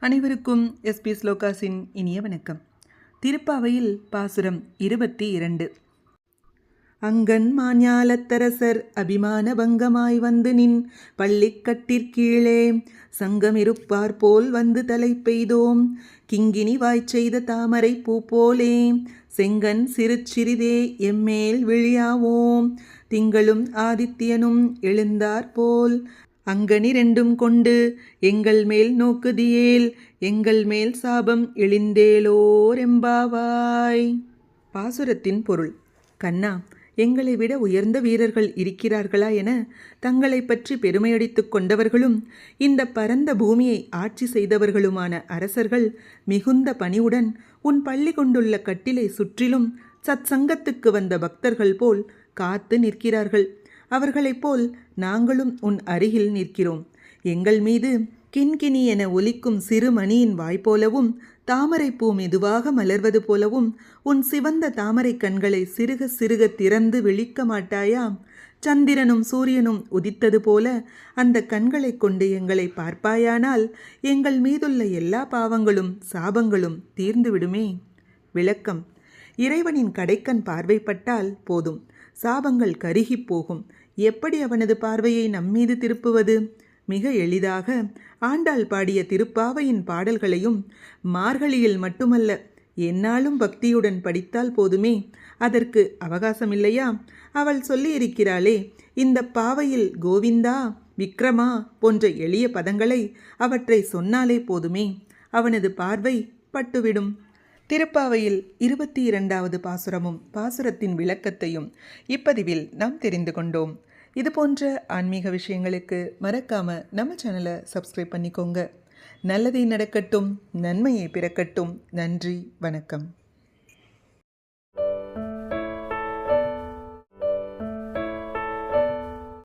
அனைவருக்கும் எஸ்பி ஸ்லோகாஸின் இனிய வணக்கம். திருப்பாவையில் பாசுரம் 22. அங்கன் மாஞாலத்தரசர் அபிமான பங்கமாய் வந்து நின் பள்ளிக்கட்டிற்கீழே சங்கமிருப்பார் போல் வந்து தலை பெய்தோம். கிங்கினி வாய்ச்செய்த தாமரை பூ போலே செங்கன் சிறிதே எம்மேல் விழியாவோம். திங்களும் ஆதித்யனும் எழுந்தார் போல் அங்கனி ரெண்டும் கொண்டு எங்கள் மேல் நோக்குதியேல் எங்கள் மேல் சாபம் எழிந்தேலோர் எம்பாவாய். பாசுரத்தின் பொருள்: கண்ணா, எங்களை விட உயர்ந்த வீரர்கள் இருக்கிறார்களா என தங்களை பற்றி பெருமையடித்து கொண்டவர்களும் இந்த பரந்த பூமியை ஆட்சி செய்தவர்களுமான அரசர்கள் மிகுந்த பணிவுடன் உன் பள்ளி கொண்டுள்ள கட்டிலை சுற்றிலும் சத்சங்கத்துக்கு வந்த பக்தர்கள் போல் காத்து நிற்கிறார்கள். அவர்களைப் போல் நாங்களும் உன் அருகில் நிற்கிறோம். எங்கள் மீது கிண்கிணி என ஒலிக்கும் சிறு மணியின் வாய்ப்போலவும் தாமரைப்பூ மெதுவாக மலர்வது போலவும் உன் சிவந்த தாமரை கண்களை சிறுக சிறுக திறந்து விழிக்க மாட்டாயா? சந்திரனும் சூரியனும் உதித்தது போல அந்த கண்களை கொண்டு எங்களை பார்ப்பாயானால் எங்கள் மீதுள்ள எல்லா பாவங்களும் சாபங்களும் தீர்ந்துவிடுமே. விளக்கம்: இறைவனின் கடைக்கண் பார்வைப்பட்டால் போதும், சாபங்கள் கருகி போகும். எப்படி அவனது பார்வையை நம்மீது திருப்புவது? மிக எளிதாக ஆண்டாள் பாடிய திருப்பாவையின் பாடல்களையும் மார்கழியில் மட்டுமல்ல எந்நாளும் பக்தியுடன் படித்தால் போதுமே. அதற்கு அவகாசமில்லையா? அவள் சொல்லியிருக்கிறாளே, இந்த பாவையில் கோவிந்தா, விக்ரமா போன்ற எளிய பதங்களை அவற்றை சொன்னாலே போதுமே, அவனது பார்வை பட்டுவிடும். திருப்பாவையில் 22வது பாசுரமும் பாசுரத்தின் விளக்கத்தையும் இப்பதிவில் நாம் தெரிந்து கொண்டோம். இது போன்ற ஆன்மீக விஷயங்களுக்கு மறக்காம நம்ம சேனலை சப்ஸ்கிரைப் பண்ணிக்கோங்க. நல்லதே நடக்கட்டும், நன்மையை பிறக்கட்டும். நன்றி, வணக்கம்.